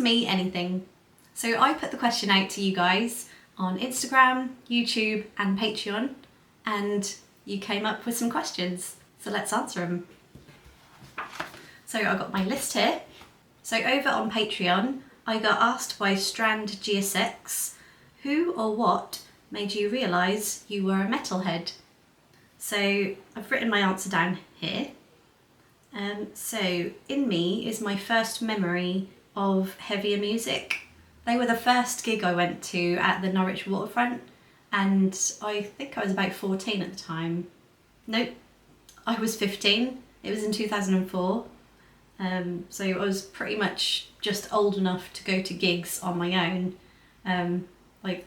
Ask me anything. So I put the question out to you guys on Instagram, YouTube and Patreon, and you came up with some questions. So let's answer them. So I've got my list here. So over on Patreon, I got asked by Strand GSX, who or what made you realise you were a metalhead? So I've written my answer down here. So in me is my first memory of heavier music. They were the first gig I went to at the Norwich waterfront, and I think I was about 14 at the time. Nope, I was 15. It was in 2004. So I was pretty much just old enough to go to gigs on my own. Like,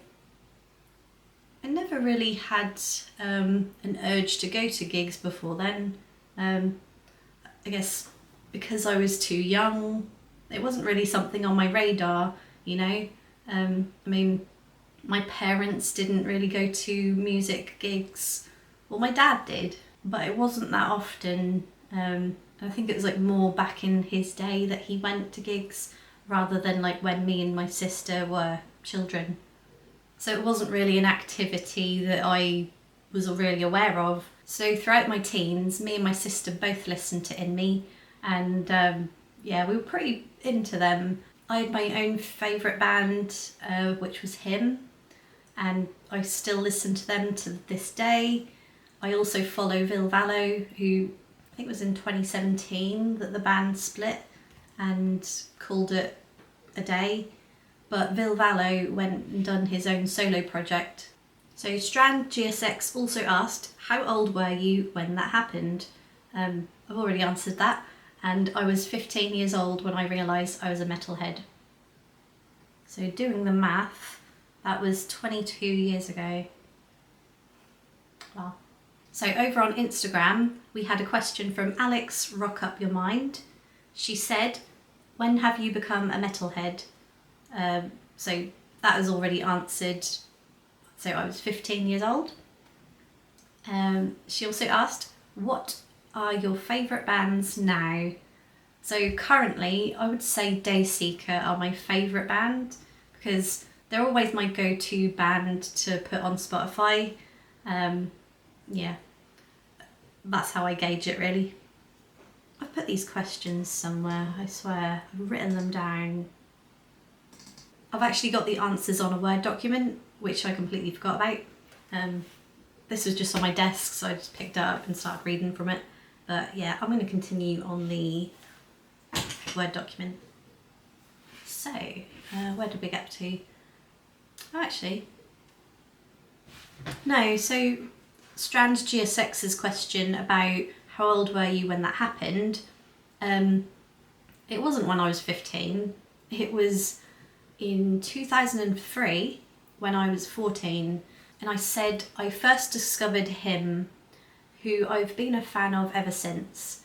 I never really had an urge to go to gigs before then. I guess because I was too young, it wasn't really something on my radar, you know. I mean, my parents didn't really go to music gigs. Well, my dad did, but it wasn't that often. I think it was like more back in his day that he went to gigs rather than like when me and my sister were children. So it wasn't really an activity that I was really aware of. So throughout my teens, me and my sister both listened to In Me, and yeah, we were pretty into them. I had my own favourite band, which was Him, and I still listen to them to this day. I also follow Vil Vallo, who I think it was in 2017 that the band split and called it a day. But Vil Vallo went and done his own solo project. So Strand GSX also asked, how old were you when that happened? I've already answered that, and I was 15 years old when I realised I was a metalhead. So doing the math, that was 22 years ago. Wow. So over on Instagram, we had a question from Alex Rock Up Your Mind. She said, when have you become a metalhead? So that was already answered. So I was 15 years old. She also asked, what are your favourite bands now? So currently, I would say Dayseeker are my favourite band because they're always my go-to band to put on Spotify. Yeah, that's how I gauge it really. I've put these questions somewhere, I swear. I've written them down. I've actually got the answers on a Word document, which I completely forgot about. This was just on my desk, so I just picked it up and started reading from it. But yeah, I'm going to continue on the Word document. So, where did we get to? Oh, actually, no, so Strand GSX's question about how old were you when that happened, it wasn't when I was 15, it was in 2003 when I was 14, and I said I first discovered Him, who I've been a fan of ever since.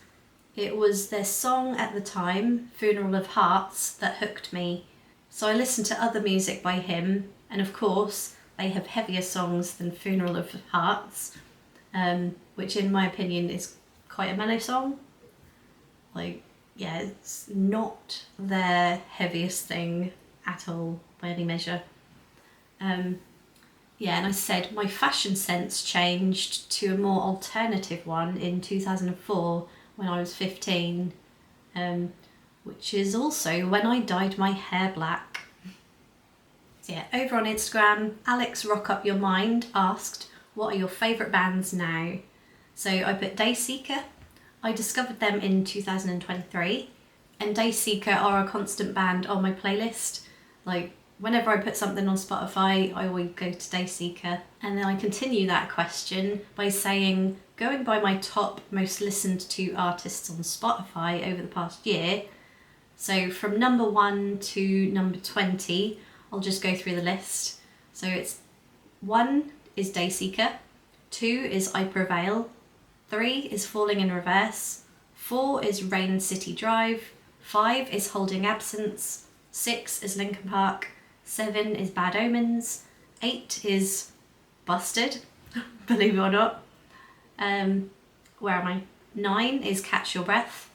It was their song at the time, Funeral of Hearts, that hooked me. So I listened to other music by Him, and of course they have heavier songs than Funeral of Hearts, which in my opinion is quite a mellow song. Like, yeah, it's not their heaviest thing at all by any measure. Yeah, and I said my fashion sense changed to a more alternative one in 2004 when I was 15, which is also when I dyed my hair black. So yeah, over on Instagram, Alex Rock Up Your Mind asked, what are your favourite bands now? So I put Dayseeker. I discovered them in 2023, and Dayseeker are a constant band on my playlist. Like, whenever I put something on Spotify, I always go to Dayseeker. And then I continue that question by saying, going by my top most listened to artists on Spotify over the past year, so from number 1 to number 20, I'll just go through the list. So it's 1 is Dayseeker, 2 is I Prevail, 3 is Falling in Reverse, 4 is Rain City Drive, 5 is Holding Absence, 6 is Linkin Park, 7 is Bad Omens, 8 is Busted, believe it or not. Where am I? 9 is Catch Your Breath,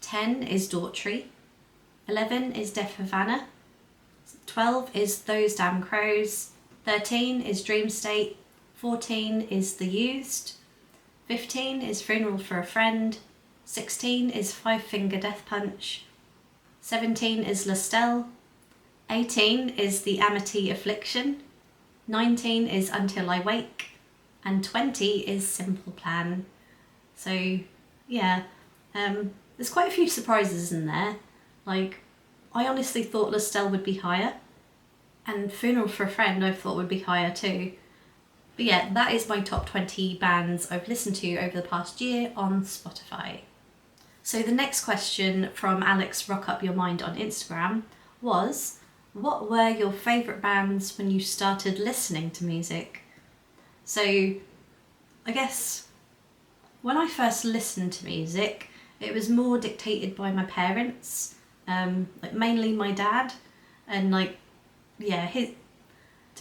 10 is Daughtry, 11 is Death Havana. 12 is Those Damn Crows. 13 is Dream State. 14 is The Used. 15 is Funeral for a Friend. 16 is Five Finger Death Punch. 17 is Lestelle. 18 is The Amity Affliction. 19 is Until I Wake. And 20 is Simple Plan. So yeah, there's quite a few surprises in there. Like, I honestly thought Lestelle would be higher, and Funeral for a Friend I thought would be higher too. But yeah, that is my top 20 bands I've listened to over the past year on Spotify. So the next question from Alex Rock Up Your Mind on Instagram was, what were your favourite bands when you started listening to music? So I guess when I first listened to music, it was more dictated by my parents, like mainly my dad, and to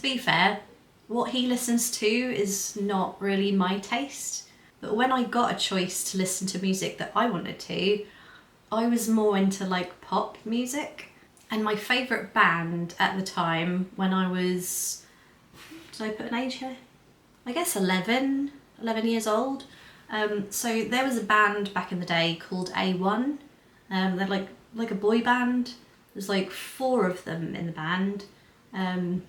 be fair, what he listens to is not really my taste. But when I got a choice to listen to music that I wanted to, I was more into like pop music. And my favourite band at the time, when I was, did I put an age here? I guess 11 years old. So there was a band back in the day called A1. They're like a boy band. There's like 4 of them in the band. And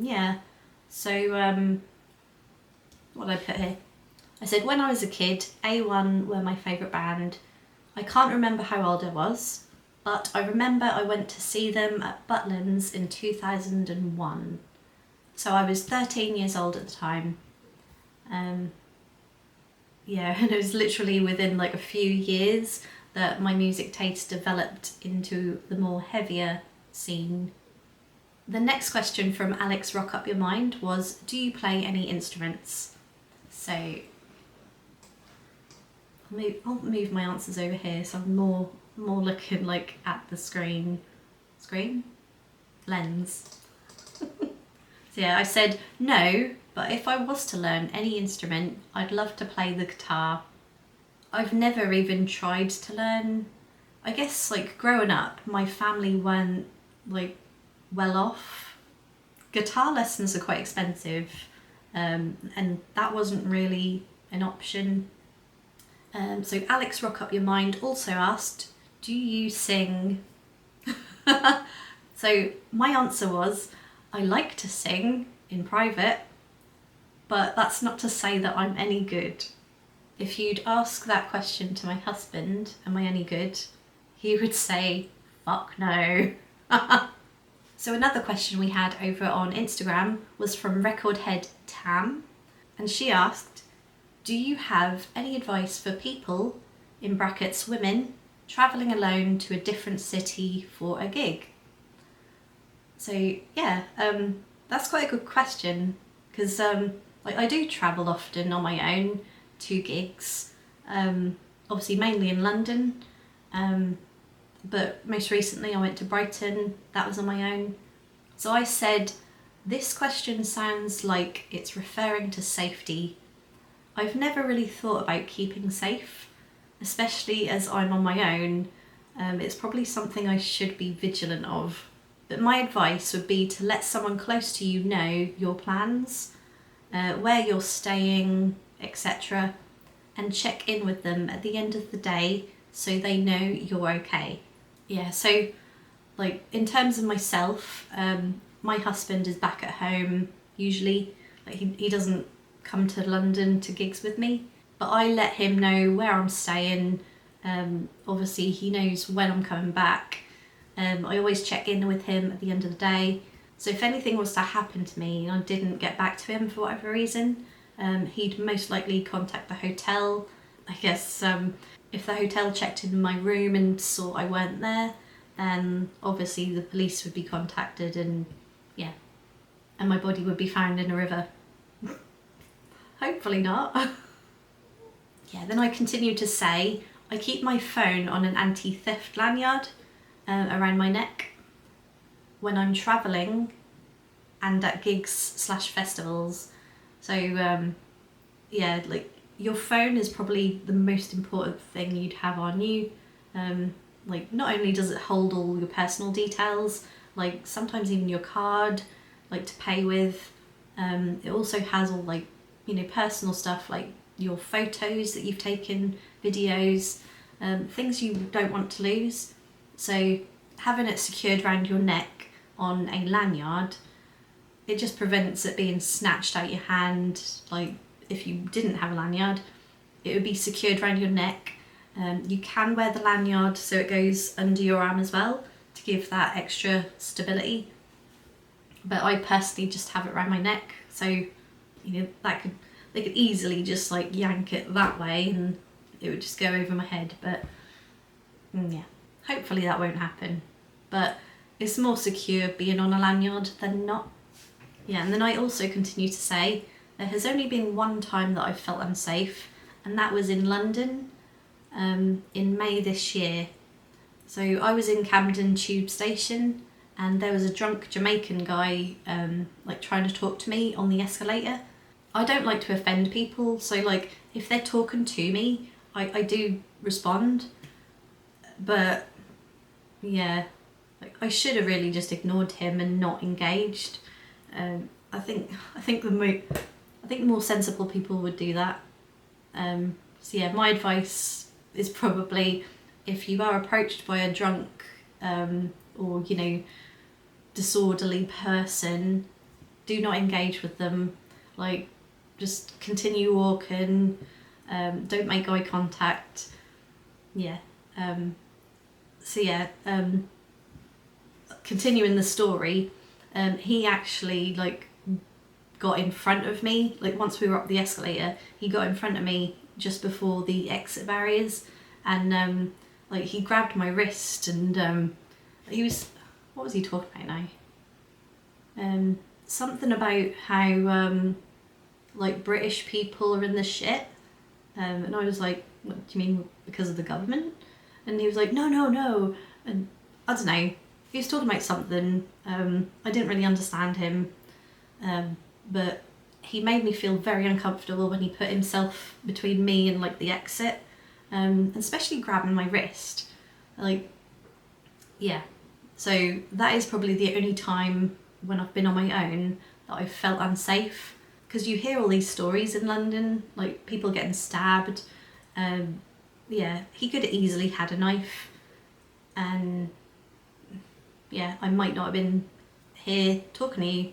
yeah, so what did I put here? I said when I was a kid, A1 were my favourite band. I can't remember how old I was, but I remember I went to see them at Butlins in 2001. So I was 13 years old at the time. Yeah, and it was literally within like a few years that my music taste developed into the more heavier scene. The next question from Alex Rock Up Your Mind was, do you play any instruments? So I'll move my answers over here so I'm more looking like at the screen lens. So yeah, I said no, but if I was to learn any instrument, I'd love to play the guitar. I've never even tried to learn. I guess like growing up, my family weren't like well off. Guitar lessons are quite expensive, and that wasn't really an option. So Alex Rock Up Your Mind also asked, do you sing? So my answer was, I like to sing in private, but that's not to say that I'm any good. If you'd ask that question to my husband, am I any good? He would say, fuck no. So another question we had over on Instagram was from Recordhead Tam, and she asked, do you have any advice for people, in brackets women, travelling alone to a different city for a gig? So yeah, that's quite a good question, because I do travel often on my own to gigs, obviously mainly in London, but most recently I went to Brighton, that was on my own. So I said, this question sounds like it's referring to safety. I've never really thought about keeping safe, especially as I'm on my own. It's probably something I should be vigilant of. But my advice would be to let someone close to you know your plans, where you're staying, etc. and check in with them at the end of the day so they know you're okay. Yeah, so like in terms of myself, my husband is back at home usually. Like he doesn't come to London to gigs with me, but I let him know where I'm staying. Obviously he knows when I'm coming back. I always check in with him at the end of the day. So if anything was to happen to me and I didn't get back to him for whatever reason, he'd most likely contact the hotel. I guess if the hotel checked in my room and saw I weren't there, then obviously the police would be contacted and my body would be found in a river. Hopefully not. Yeah, then I continued to say, I keep my phone on an anti-theft lanyard around my neck when I'm travelling and at gigs / festivals. So yeah, like your phone is probably the most important thing you'd have on you. Like, not only does it hold all your personal details, like sometimes even your card, like to pay with. It also has all like, you know, personal stuff like your photos that you've taken, videos, things you don't want to lose. So having it secured around your neck on a lanyard, it just prevents it being snatched out your hand. Like if you didn't have a lanyard, it would be secured around your neck. You can wear the lanyard so it goes under your arm as well to give that extra stability. But I personally just have it around my neck, so you know they could easily just like yank it that way and it would just go over my head. But yeah, hopefully that won't happen. But it's more secure being on a lanyard than not. Yeah, and then I also continue to say there has only been one time that I've felt unsafe, and that was in London in May this year. So I was in Camden Tube Station and there was a drunk Jamaican guy like trying to talk to me on the escalator. I don't like to offend people, so like if they're talking to me, I do respond. But yeah, like I should have really just ignored him and not engaged. I think more sensible people would do that. So yeah, my advice is probably if you are approached by a drunk or you know disorderly person, do not engage with them. Like just continue walking, don't make eye contact. Yeah. So yeah, continuing the story, he actually like got in front of me. Like once we were up the escalator, he got in front of me just before the exit barriers, and like he grabbed my wrist and he was, what was he talking about now? Something about how like British people are in the shit, and I was like, what do you mean, because of the government? And he was like, no, and I don't know, he was talking about something. I didn't really understand him, but he made me feel very uncomfortable when he put himself between me and like the exit, especially grabbing my wrist. Like, yeah, so that is probably the only time when I've been on my own that I've felt unsafe, because you hear all these stories in London, like people getting stabbed. Yeah, he could have easily had a knife, and yeah, I might not have been here talking to you.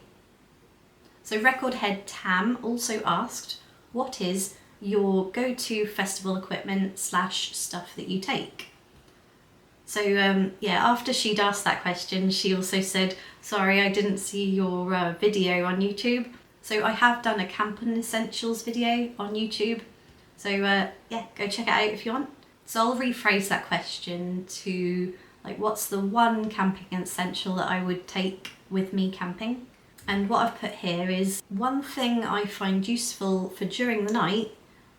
So Record Head Tam also asked, what is your go-to festival equipment / stuff that you take? So yeah, after she'd asked that question, she also said, sorry, I didn't see your video on YouTube. So I have done a camping essentials video on YouTube. So yeah, go check it out if you want. So I'll rephrase that question to like, what's the one camping essential that I would take with me camping? And what I've put here is one thing I find useful for during the night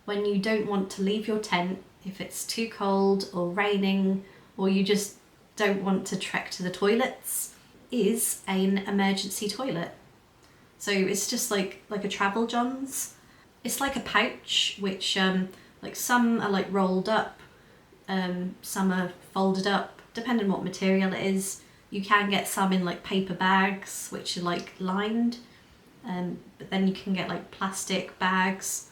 when you don't want to leave your tent if it's too cold or raining, or you just don't want to trek to the toilets, is an emergency toilet. So it's just like a travel John's. It's like a pouch, which like some are like rolled up, some are folded up, depending on what material it is. You can get some in like paper bags, which are like lined, but then you can get like plastic bags.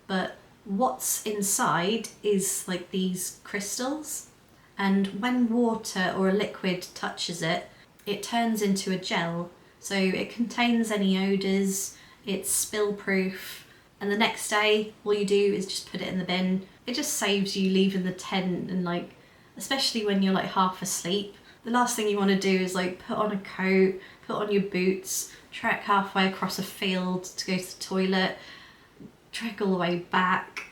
But what's inside is like these crystals, and when water or a liquid touches it, it turns into a gel. So it contains any odours, it's spill proof, and the next day all you do is just put it in the bin. It just saves you leaving the tent, and like, especially when you're like half asleep, the last thing you want to do is like put on a coat, put on your boots, trek halfway across a field to go to the toilet, trek all the way back,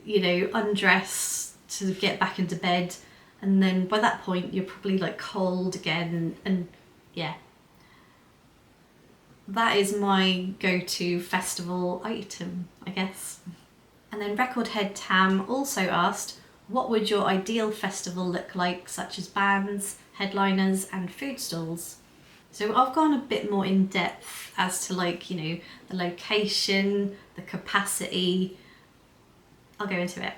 you know, undress to get back into bed, and then by that point you're probably like cold again, and yeah. That is my go-to festival item, I guess. And then Record Head Tam also asked, what would your ideal festival look like, such as bands, headliners and food stalls? So I've gone a bit more in depth as to like, you know, the location, the capacity. I'll go into it.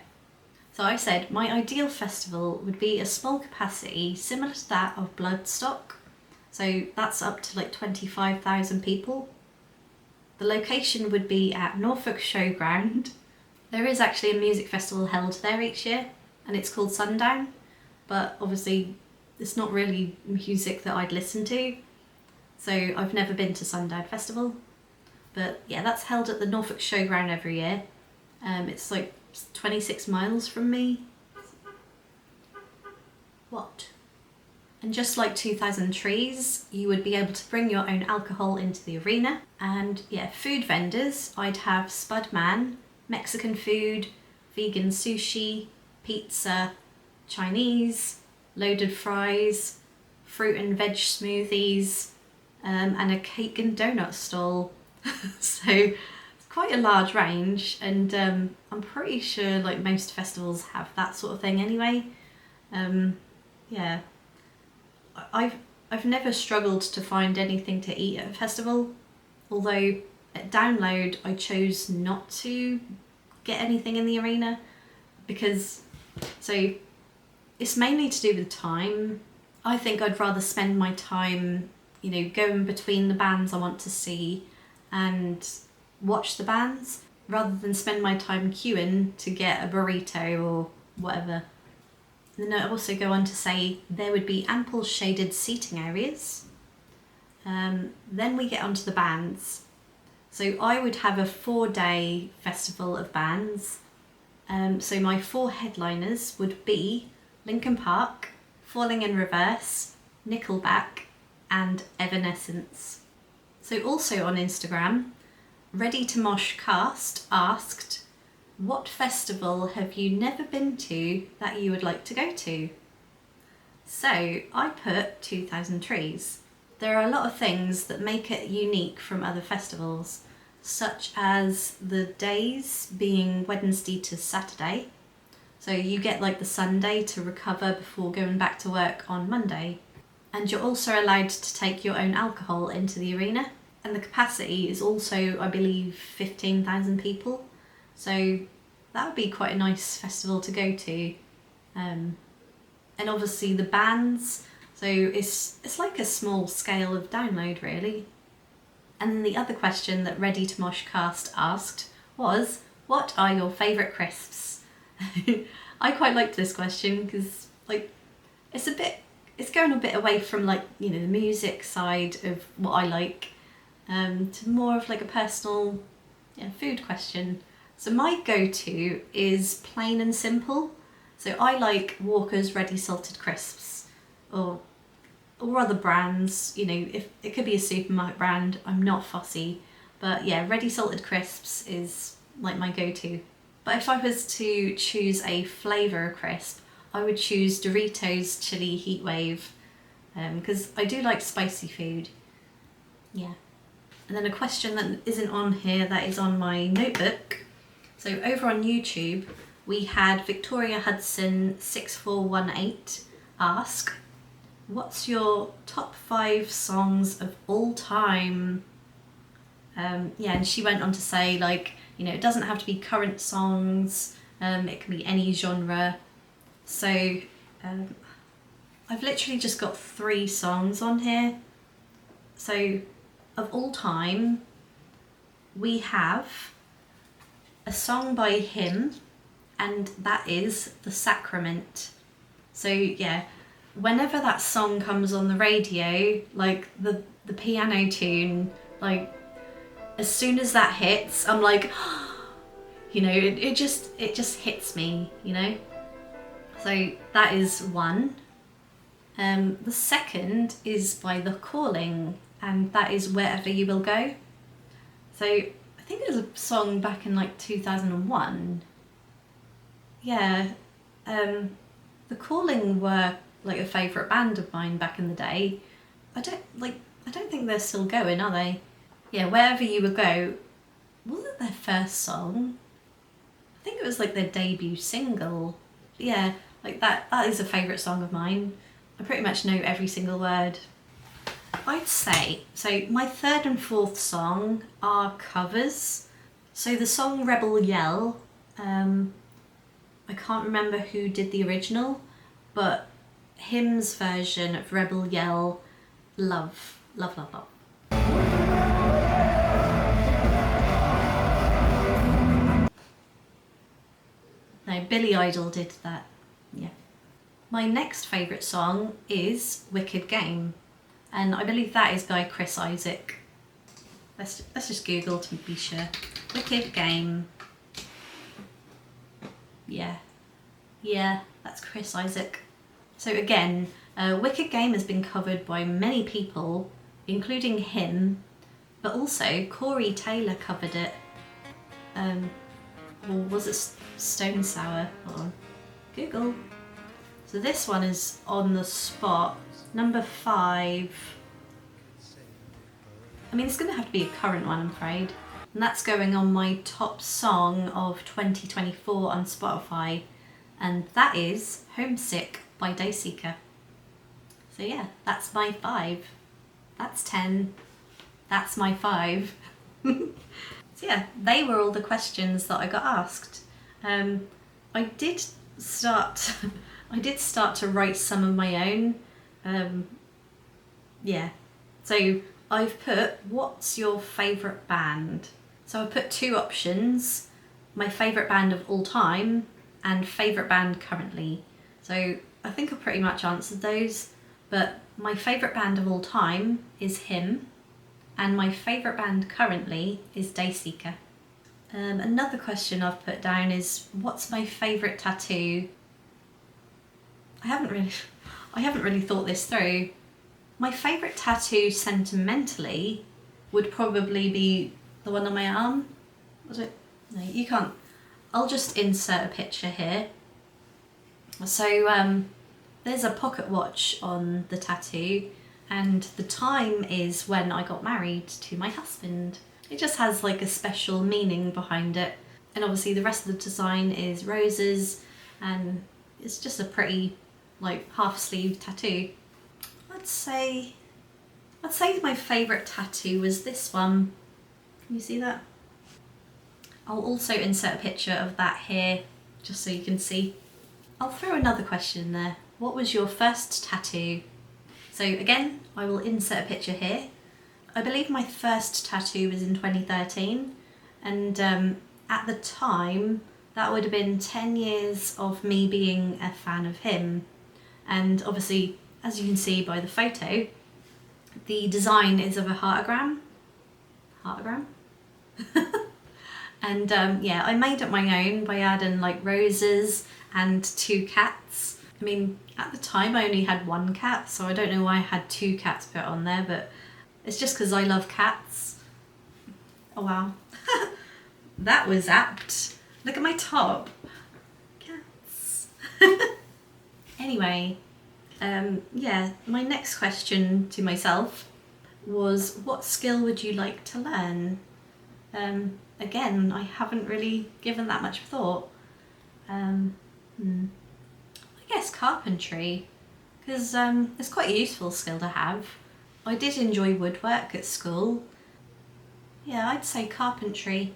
So I said my ideal festival would be a small capacity similar to that of Bloodstock. So that's up to like 25,000 people. The location would be at Norfolk Showground. There is actually a music festival held there each year and it's called Sundown, but obviously it's not really music that I'd listen to, so I've never been to Sundown Festival. But yeah, that's held at the Norfolk Showground every year. It's like 26 miles from me. What? And just like 2000 Trees, you would be able to bring your own alcohol into the arena. And yeah, food vendors, I'd have Spud Man, Mexican food, vegan sushi, pizza, Chinese, loaded fries, fruit and veg smoothies, and a cake and donut stall. So it's quite a large range, and I'm pretty sure like most festivals have that sort of thing anyway. Yeah, I've never struggled to find anything to eat at a festival, although at Download I chose not to get anything in the arena because, so it's mainly to do with time. I think I'd rather spend my time, you know, going between the bands I want to see and watch the bands rather than spend my time queuing to get a burrito or whatever. And then I also go on to say there would be ample shaded seating areas. Then we get onto the bands. So I would have a 4-day festival of bands. So my 4 headliners would be Linkin Park, Falling in Reverse, Nickelback, and Evanescence. So also on Instagram, Ready to Mosh Cast asked, what festival have you never been to that you would like to go to? So I put 2000 Trees. There are a lot of things that make it unique from other festivals, such as the days being Wednesday to Saturday. So you get like the Sunday to recover before going back to work on Monday. And you're also allowed to take your own alcohol into the arena. And the capacity is also, I believe, 15,000 people. So that would be quite a nice festival to go to. And obviously the bands, so it's like a small scale of Download really. And then the other question that Ready to Mosh Cast asked was, what are your favourite crisps? I quite liked this question because like it's going a bit away from like, you know, the music side of what I like, to more of like a personal food question. So my go-to is plain and simple. So I like Walker's Ready Salted Crisps or other brands, you know, if it could be a supermarket brand, I'm not fussy. But yeah, Ready Salted Crisps is like my go-to. But if I was to choose a flavour crisp, I would choose Doritos Chili Heatwave, because I do like spicy food. Yeah. And then a question that isn't on here that is on my notebook. So over on YouTube, we had Victoria Hudson 6418 ask, what's your top 5 songs of all time? Yeah, and she went on to say, like, you know, it doesn't have to be current songs, it can be any genre. So I've literally just got 3 songs on here. So of all time, we have a song by him, and that is The Sacrament. So yeah, whenever that song comes on the radio, like the piano tune, like as soon as that hits, I'm like, you know, it just hits me, you know. So that is one. The second is by The Calling, and that is Wherever You Will Go. So I think it was a song back in like 2001. Yeah, The Calling were like a favourite band of mine back in the day. I don't think they're still going, are they? Yeah, Wherever You Will Go, was it their first song? I think it was like their debut single. Yeah, like that is a favourite song of mine. I pretty much know every single word. I'd say, so my 3rd and 4th song are covers. So the song Rebel Yell, I can't remember who did the original, but hymn's version of Rebel Yell, love, love, love, love. No, Billy Idol did that, yeah. My next favourite song is Wicked Game, and I believe that is by Chris Isaak. Let's just Google to be sure. Wicked Game. Yeah, that's Chris Isaak. So again, Wicked Game has been covered by many people, including him, but also Corey Taylor covered it. Or was it Stone Sour? Hold on. Google. So this one is on the spot. Number 5. I mean, it's going to have to be a current one, I'm afraid. And that's going on my top song of 2024 on Spotify. And that is Homesick by Dayseeker. So yeah, that's my 5. That's 10. That's my 5. So yeah, they were all the questions that I got asked. I did start to write some of my own. Yeah, so I've put, what's your favourite band? So I put 2 options, my favourite band of all time and favourite band currently. So I think I pretty much answered those, but my favourite band of all time is him, and my favourite band currently is Dayseeker. Another question I've put down is, what's my favourite tattoo? I haven't really thought this through. My favourite tattoo sentimentally would probably be the one on my arm. Was it? No, you can't. I'll just insert a picture here. So there's a pocket watch on the tattoo, and the time is when I got married to my husband. It just has like a special meaning behind it. And obviously the rest of the design is roses, and it's just a pretty like half sleeve tattoo. I'd say my favourite tattoo was this one. Can you see that? I'll also insert a picture of that here, just so you can see. I'll throw another question in there. What was your first tattoo? So again, I will insert a picture here. I believe my first tattoo was in 2013, and at the time, that would have been 10 years of me being a fan of him. And obviously, as you can see by the photo, the design is of a heartogram. Heartogram? And yeah, I made up my own by adding like roses and 2 cats. I mean, at the time I only had 1 cat, so I don't know why I had 2 cats put on there, but it's just because I love cats. Oh wow. That was apt. Look at my top. Cats. Anyway, yeah, my next question to myself was, what skill would you like to learn? Again, I haven't really given that much thought. I guess carpentry, because it's quite a useful skill to have. I did enjoy woodwork at school. Yeah, I'd say carpentry.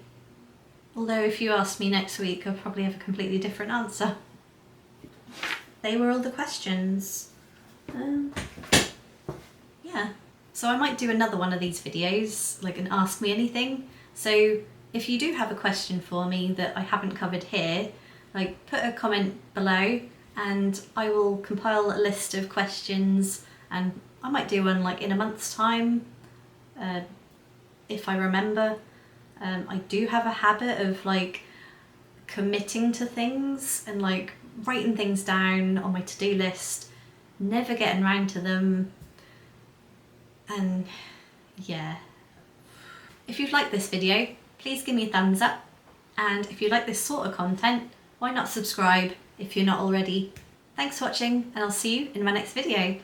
Although if you ask me next week, I'll probably have a completely different answer. They were all the questions. Yeah, so I might do another one of these videos, like an Ask Me Anything. So if you do have a question for me that I haven't covered here, like put a comment below and I will compile a list of questions, and I might do one like in a month's time, if I remember. I do have a habit of like committing to things and like writing things down on my to-do list, never getting around to them, and yeah. If you've liked this video, please give me a thumbs up, and if you like this sort of content, why not subscribe if you're not already. Thanks for watching, and I'll see you in my next video.